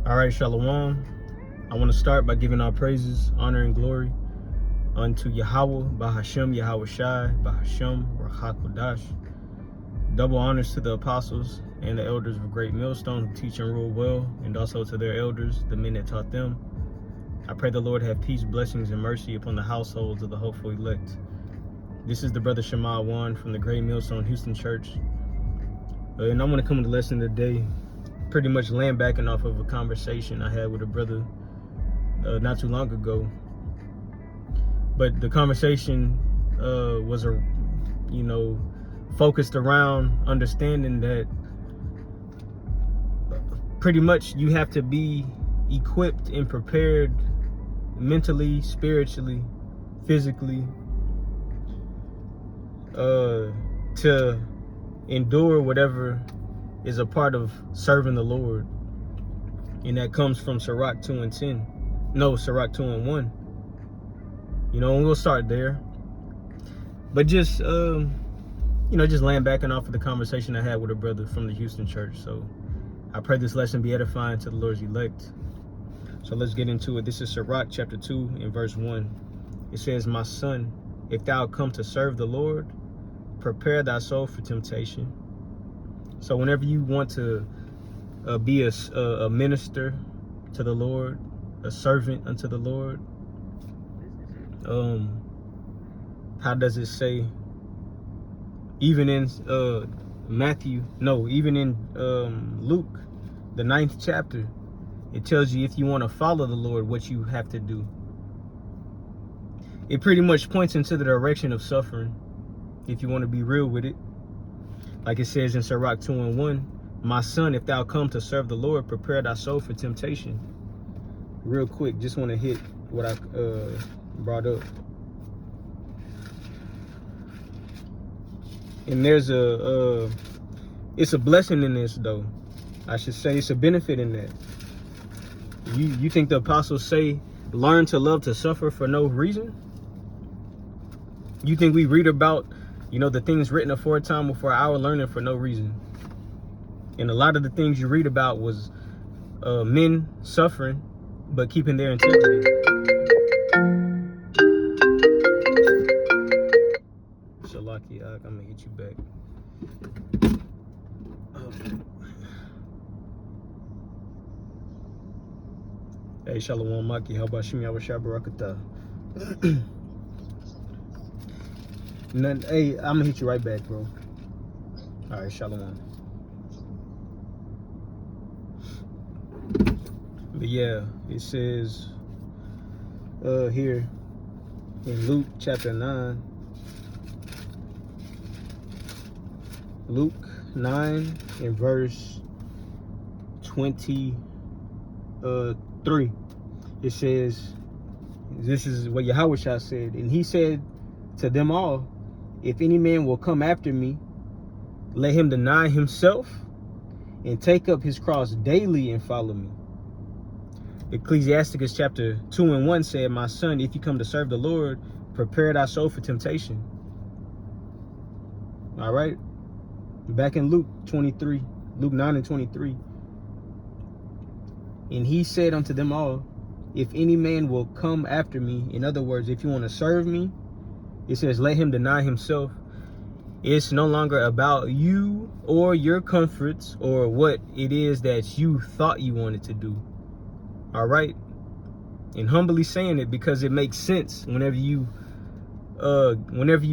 All right, Shalom. I want to start by giving our praises, honor, and glory unto Yahweh, Bahashem, Yahweh Shai, Bahashem, Rachakodash. Double honors to the apostles and the elders of Great Millstone who teach and rule well, and also to their elders, the men that taught them. I pray the Lord have peace, blessings, and mercy upon the households of the hopeful elect. This is the brother Shema Wan from the Great Millstone Houston Church. And I'm going to come to the lesson today, pretty much laying backing off of a conversation I had with a brother not too long ago. But the conversation was focused around understanding that pretty much you have to be equipped and prepared mentally, spiritually, physically to endure whatever is a part of serving the Lord. And that comes from Sirach 2 and 10. No, Sirach 2 and 1. And we'll start there. But just just laying back and off of the conversation I had with a brother from the Houston church. So I pray this lesson be edifying to the Lord's elect. So let's get into it. This is Sirach chapter 2 and verse 1. It says, "My son, if thou come to serve the Lord, prepare thy soul for temptation." So whenever you want to be a minister to the Lord, a servant unto the Lord, how does it say? Even in Luke, the 9th chapter, it tells you if you want to follow the Lord, what you have to do. It pretty much points into the direction of suffering, if you want to be real with it. Like it says in Sirach 2 and 1, "My son, if thou come to serve the Lord, prepare thy soul for temptation." Real quick, just want to hit what I brought up. And there's it's a blessing in this, though. I should say it's a benefit in that. You think the apostles say, learn to love to suffer for no reason? You think we read about, the things written aforetime before our learning for no reason? And a lot of the things you read about was men suffering, but keeping their integrity. Shalaki, I'm gonna hit you back. Hey, Shalom Maki, how about Shimi Awashah Barakatah? Hey, I'm gonna hit you right back, bro. All right, Shalom. But yeah, it says here in Luke chapter 9. Luke 9 and verse 23. It says, this is what Yahweh said, "And he said to them all, if any man will come after me, let him deny himself and take up his cross daily and follow me." Ecclesiasticus chapter 2 and 1 said, "My son, if you come to serve the Lord, prepare thy soul for temptation." All right. Back in Luke 23, Luke 9 and 23. "And he said unto them all, if any man will come after me," in other words, if you want to serve me, it says, let him deny himself. It's no longer about you or your comforts or what it is that you thought you wanted to do. All right. And humbly saying it because it makes sense whenever you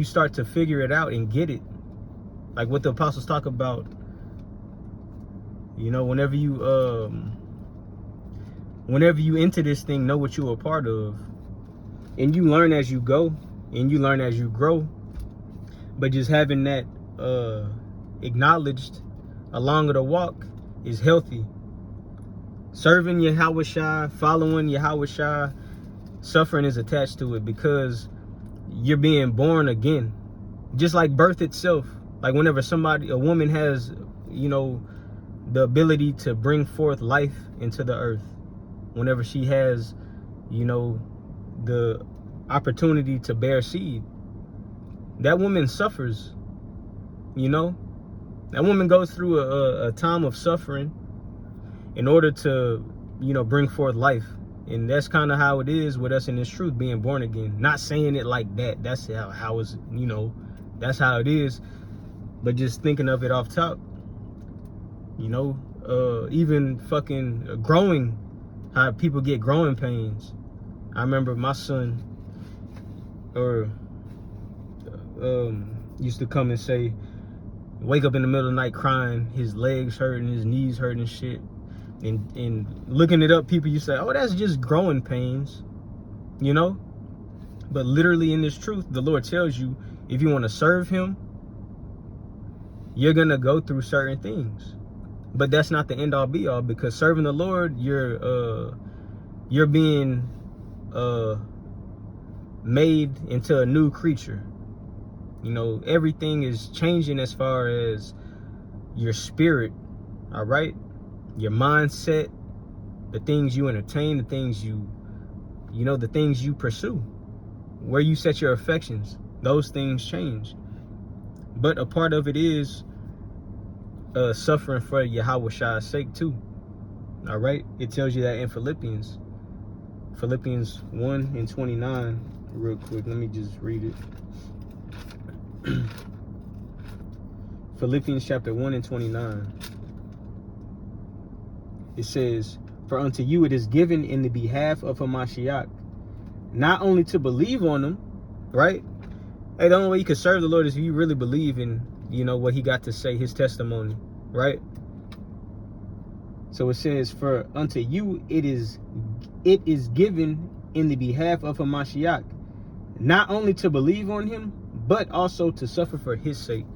start to figure it out and get it. Like what the apostles talk about, whenever you enter this thing, know what you're a part of. And you learn as you go and you learn as you grow. But just having that acknowledged along the walk is healthy. Serving Yahweh Shai, following Yahweh Shai, suffering is attached to it because you're being born again. Just like birth itself. Like whenever a woman has, the ability to bring forth life into the earth. Whenever she has, the opportunity to bear seed, that woman suffers. That woman goes through a time of suffering in order to bring forth life. And that's kind of how it is with us in this truth, being born again. Not saying it like that. That's how it's, that's how it is. But just thinking of it off top, even fucking growing, how people get growing pains. I remember my son used to come and say, wake up in the middle of the night crying, his legs hurting, his knees hurting and shit. And looking it up, people used to say, oh, that's just growing pains, But literally in this truth, the Lord tells you, if you want to serve him, you're going to go through certain things. But that's not the end all be all, because serving the Lord, you're being made into a new creature. Everything is changing as far as your spirit, all right? Your mindset, the things you entertain, the things the things you pursue, where you set your affections, those things change. But a part of it is suffering for Yahweh Shai's sake too. All right, it tells you that in Philippians 1:29, real quick. Let me just read it. Philippians chapter 1:29. It says, for unto you it is given in the behalf of Hamashiach, not only to believe on him, right? Hey, the only way you can serve the Lord is if you really believe in, what he got to say, his testimony, right? So it says, for unto you it is given in the behalf of Hamashiach, not only to believe on him, but also to suffer for his sake.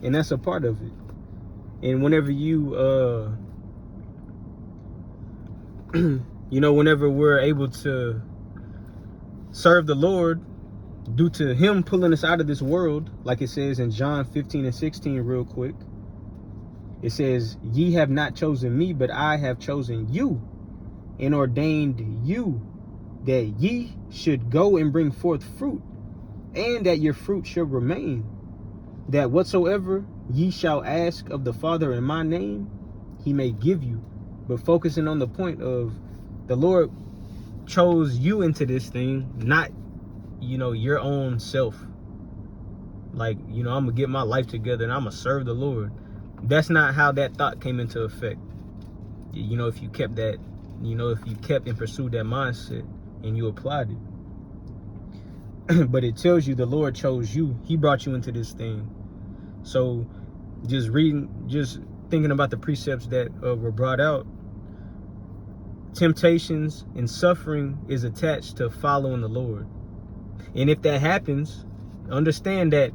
And that's a part of it. And whenever you whenever we're able to serve the Lord due to him pulling us out of this world, like it says in John 15:16, real quick, it says, ye have not chosen me, but I have chosen you and ordained you that ye should go and bring forth fruit, and that your fruit shall remain, that whatsoever ye shall ask of the Father in my name, he may give you. But focusing on the point of the Lord chose you into this thing, not, your own self. Like, I'm going to get my life together and I'm going to serve the Lord. That's not how that thought came into effect. If you kept that, if you kept and pursued that mindset and you applied it. But it tells you the Lord chose you. He brought you into this thing. So just thinking about the precepts that were brought out, temptations and suffering is attached to following the Lord. And if that happens, understand that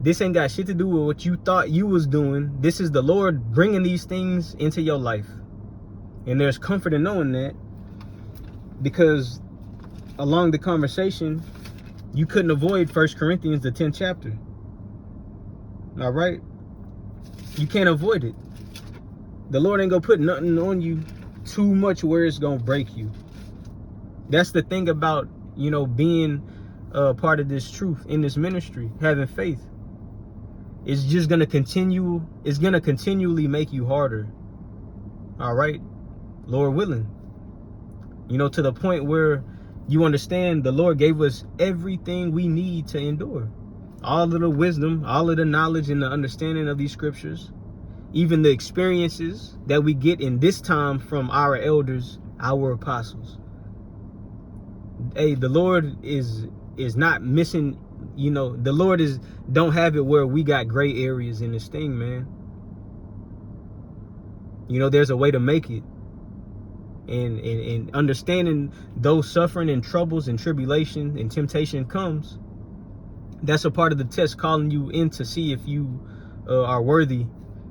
this ain't got shit to do with what you thought you was doing. This is the Lord bringing these things into your life. And there's comfort in knowing that, because along the conversation, you couldn't avoid 1 Corinthians, the 10th chapter. All right? You can't avoid it. The Lord ain't gonna put nothing on you too much where it's gonna break you. That's the thing about, being part of this truth in this ministry, having faith. It's just gonna continue. It's gonna continually make you harder. All right, Lord willing. To the point where you understand the Lord gave us everything we need to endure. All of the wisdom, all of the knowledge and the understanding of these scriptures, even the experiences that we get in this time from our elders, our apostles. Hey, the Lord is not missing, the Lord don't have it where we got gray areas in this thing, man. There's a way to make it. And understanding those suffering and troubles and tribulation and temptation comes, that's a part of the test, calling you in to see if you are worthy,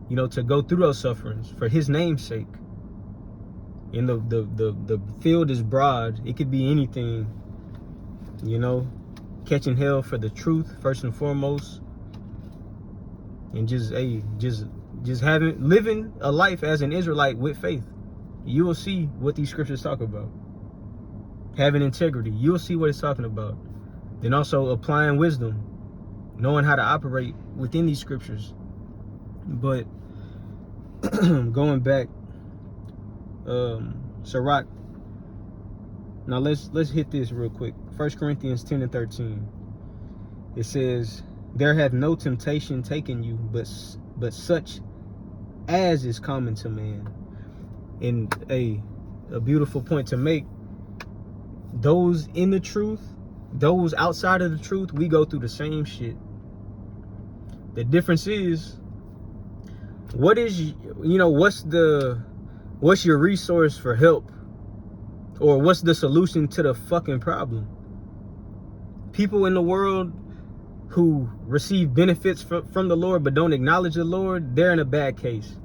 to go through those sufferings for his name's sake. And the field is broad. It could be anything, catching hell for the truth first and foremost, and just living a life as an Israelite with faith. You will see what these scriptures talk about. Having integrity, you'll see what it's talking about. Then also applying wisdom, knowing how to operate within these scriptures. But going back, Sirach. Now let's hit this real quick. 1 Corinthians 10 and 13. It says, there hath no temptation taken you, but such as is common to man. And a beautiful point to make. Those in the truth, those outside of the truth, we go through the same shit. The difference is, what is, what's your resource for help? Or what's the solution to the fucking problem? People in the world who receive benefits from the Lord but don't acknowledge the Lord, they're in a bad case.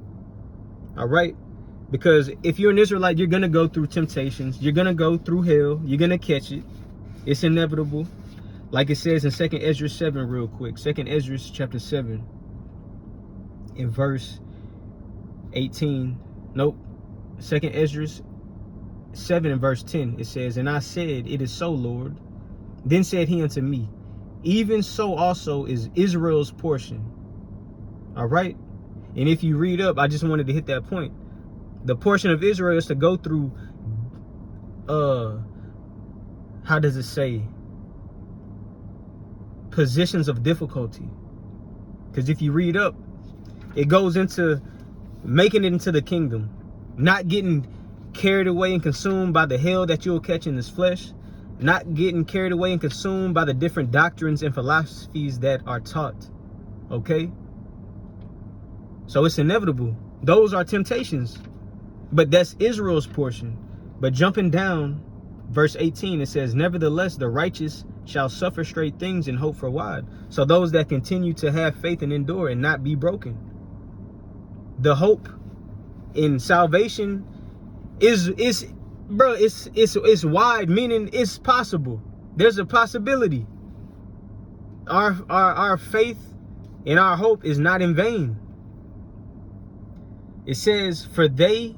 All right? Because if you're an Israelite, you're going to go through temptations. You're going to go through hell. You're going to catch it. It's inevitable. Like it says in 2nd Ezra 7 real quick. 2nd Ezra chapter 7 in verse 18. Nope. 2nd Ezra 7 and verse 10. It says, and I said, it is so, Lord. Then said he unto me, even so also is Israel's portion. All right. And if you read up, I just wanted to hit that point. The portion of Israel is to go through, how does it say? Positions of difficulty. Because if you read up, it goes into making it into the kingdom. Not getting carried away and consumed by the hell that you'll catch in this flesh. Not getting carried away and consumed by the different doctrines and philosophies that are taught. Okay? So it's inevitable. Those are temptations. But that's Israel's portion. But jumping down, verse 18, it says, nevertheless, the righteous shall suffer straight things and hope for wide. So those that continue to have faith and endure and not be broken. The hope in salvation is wide, meaning it's possible. There's a possibility. Our faith and our hope is not in vain. It says, for they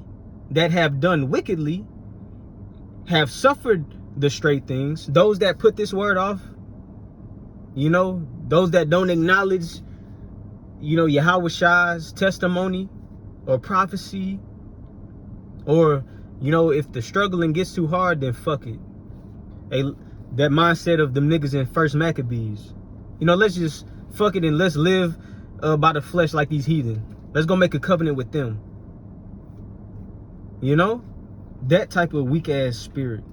that have done wickedly have suffered the straight things. Those that put this word off, those that don't acknowledge, Yahweh Shai's testimony or prophecy, or, if the struggling gets too hard, then fuck it. That mindset of them niggas in First Maccabees. Let's just fuck it and let's live by the flesh like these heathen. Let's go make a covenant with them. That type of weak ass spirit.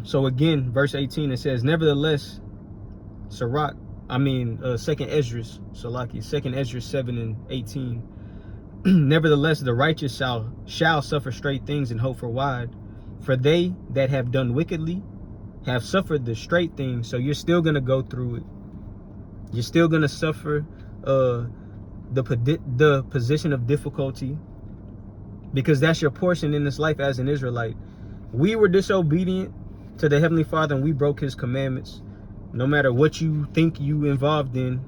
So again, verse 18, it says, nevertheless, 2nd Ezra, Salaki, 2nd Ezra 7 and 18. Nevertheless, the righteous shall suffer straight things and hope for wide. For they that have done wickedly have suffered the straight things. So you're still going to go through it. You're still going to suffer the position of difficulty, because that's your portion in this life as an Israelite. We were disobedient to the Heavenly Father and we broke his commandments. No matter what you think you involved in,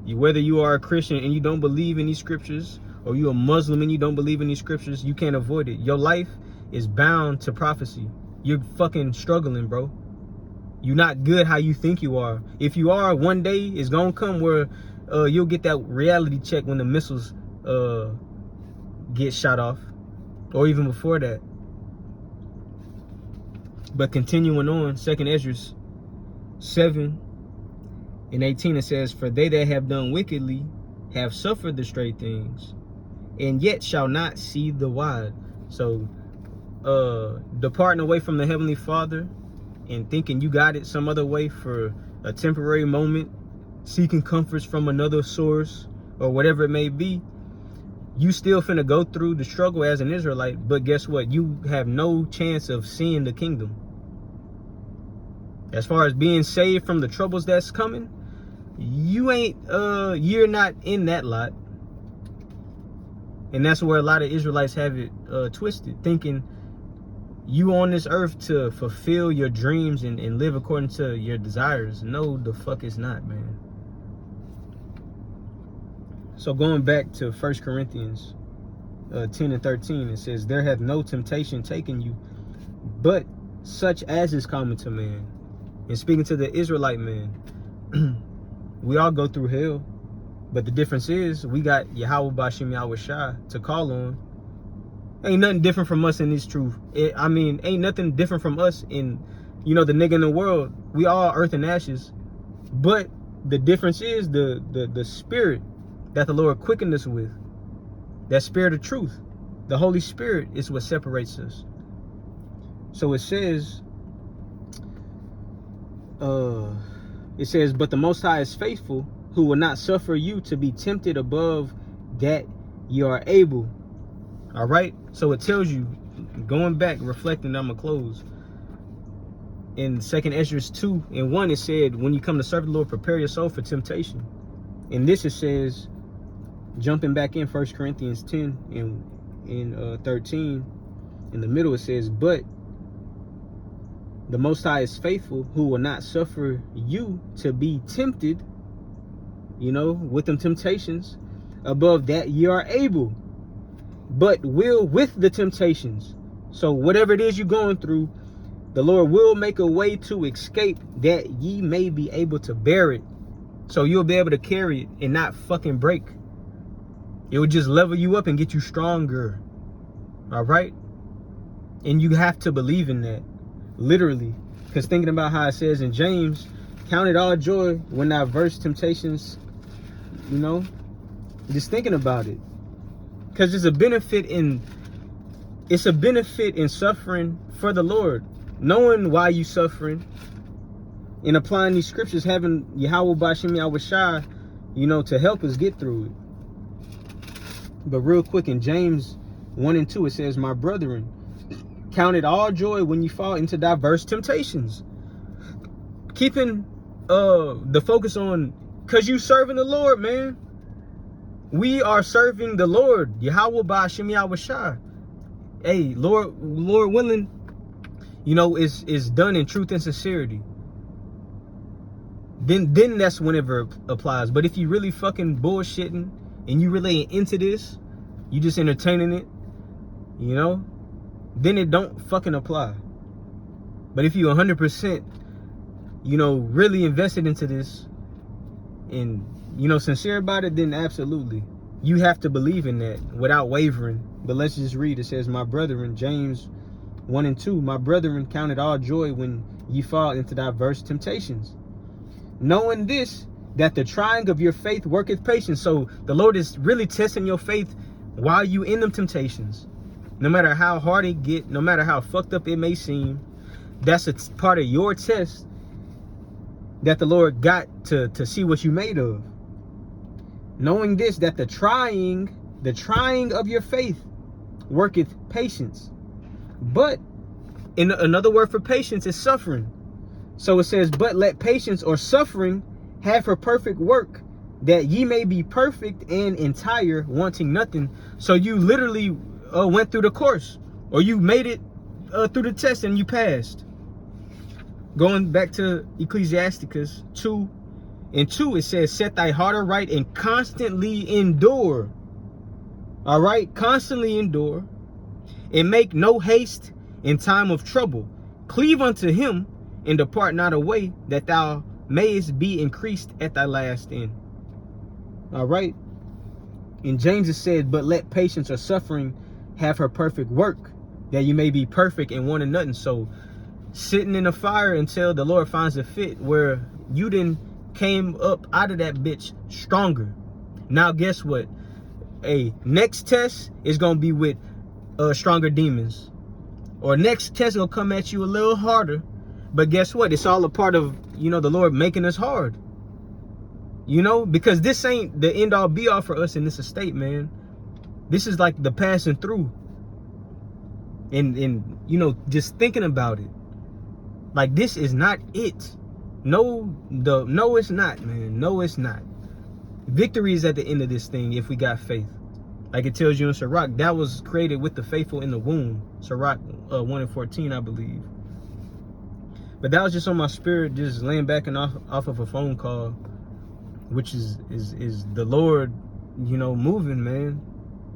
whether you are a Christian and you don't believe in these scriptures, or you a Muslim and you don't believe in these scriptures, you can't avoid it. Your life is bound to prophecy. You're fucking struggling, bro. You're not good how you think you are. If you are, one day it's gonna come where you'll get that reality check when the missiles get shot off, or even before that. But continuing on, 2nd Ezra 7 and 18, it says, for they that have done wickedly have suffered the straight things, and yet shall not see the wide. So departing away from the Heavenly Father and thinking you got it some other way for a temporary moment, seeking comforts from another source or whatever it may be, you still finna go through the struggle as an Israelite. But guess what? You have no chance of seeing the kingdom. As far as being saved from the troubles that's coming, you're not in that lot. And that's where a lot of Israelites have it twisted, thinking you on this earth to fulfill your dreams and live according to your desires. No, the fuck it's not, man. So going back to 1 Corinthians 10 and 13, it says, there hath no temptation taken you, but such as is common to man. And speaking to the Israelite man, we all go through hell, but the difference is we got Yahweh Bashim Yahweh Shai to call on, Ain't nothing different from us in this truth. I mean, ain't nothing different from us in, you know, the nigga in the world. We all earth and ashes. But the difference is the spirit that the Lord quickened us with. That spirit of truth. The Holy Spirit is what separates us. So it says, but the Most High is faithful, who will not suffer you to be tempted above that you are able. All right. So it tells you, going back, reflecting, I'm going to close. In 2 Ezra 2:1, it said, when you come to serve the Lord, prepare your soul for temptation. In this, it says, jumping back in 1 Corinthians 10 and 13, in the middle, it says, but the Most High is faithful, who will not suffer you to be tempted, you know, with them temptations, above that you are able, but will with the temptations. So whatever it is you're going through, the Lord will make a way to escape, that ye may be able to bear it. So you'll be able to carry it and not fucking break. It will just level you up and get you stronger. All right? And you have to believe in that. Literally. Because thinking about how it says in James, count it all joy when thou verse temptations, you know, just thinking about it. Because it's a benefit in suffering for the Lord. Knowing why you suffering and applying these scriptures, having Yahweh Bashim Yahweh Shai, you know, to help us get through it. But real quick, in James 1 and 2, it says, my brethren, count it all joy when you fall into diverse temptations. Keeping the focus on, because you serving the Lord, man. We are serving the Lord. Yahweh Bashim Yahweh Shai. Hey, Lord willing, you know, is done in truth and sincerity. Then that's whenever it applies. But if you really fucking bullshitting and you really ain't into this, you just entertaining it, you know, then it don't fucking apply. But if you 100%, you know, really invested into this and, you know, sincere about it, then absolutely. You have to believe in that without wavering. But let's just read. It says, my brethren, James 1 and 2, my brethren, count it all joy when ye fall into diverse temptations, knowing this, that the trying of your faith worketh patience. So the Lord is really testing your faith while you in them temptations. No matter how hard it get, no matter how fucked up it may seem, that's a part of your test that the Lord got to see what you made of. Knowing this, that the trying of your faith worketh patience. But in another word for patience is suffering. So it says, but let patience or suffering have her perfect work, that ye may be perfect and entire, wanting nothing. So you literally went through the course, or you made it through the test and you passed. Going back to Ecclesiasticus 2 and 2, it says, set thy heart aright and constantly endure. All right, constantly endure, and make no haste in time of trouble. Cleave unto him and depart not away, that thou mayest be increased at thy last end. All right. In James it said, but let patience or suffering have her perfect work, that you may be perfect and wanting nothing. So sitting in the fire until the Lord finds it fit, where you then came up out of that bitch stronger. Now guess what? Next test is gonna be with stronger demons, or next test will come at you a little harder. But guess what? It's all a part of, you know, the Lord making us hard. You know, because this ain't the end all be all for us in this estate, man. This is like the passing through. And you know, just thinking about it, like, this is not it. No, it's not, man. No, it's not. Victory is at the end of this thing if we got faith. Like it tells you in Sirach, that was created with the faithful in the womb. Sirach 1 and 14, I believe. But that was just on my spirit, just laying back and off of a phone call, which is the Lord, you know, moving, man.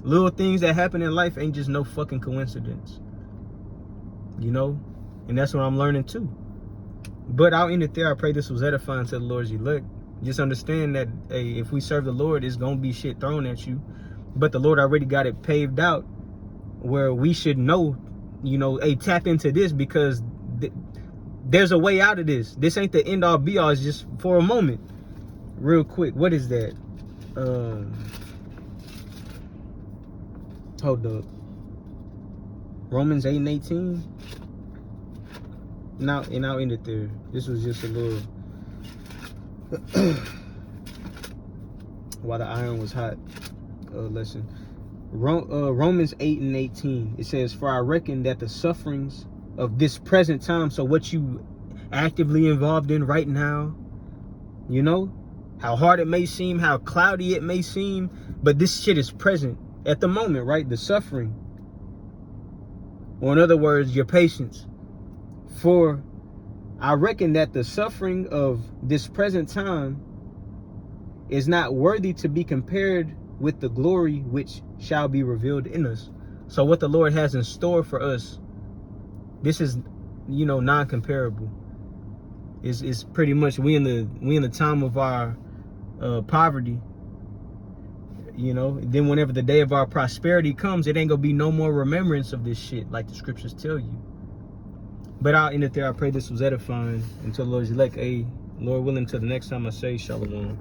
Little things that happen in life ain't just no fucking coincidence, you know. And that's what I'm learning too. But I'll end it there. I pray this was edifying to the Lord's elect. Just understand that, hey, if we serve the Lord, it's gonna be shit thrown at you. But the Lord already got it paved out where we should know, you know, hey, tap into this, because there's a way out of this. This ain't the end all be all. It's just for a moment. Real quick, what is that? Hold up. Romans 8:18. Now, and I'll end it there. This was just a little while the iron was hot lesson. Romans 8:18. It says, "For I reckon that the sufferings of this present time," so what you actively involved in right now, you know, how hard it may seem, how cloudy it may seem, but this shit is present at the moment, right? The suffering, or in other words, your patience. "For I reckon that the suffering of this present time is not worthy to be compared with the glory which shall be revealed in us." So what the Lord has in store for us, this is, you know, non-comparable. It's pretty much we in the time of our poverty, you know. Then whenever the day of our prosperity comes, it ain't gonna be no more remembrance of this shit, like the scriptures tell you. But I'll end it there. I pray this was edifying. Until the Lord's elect, Lord willing, till the next time I say shalom.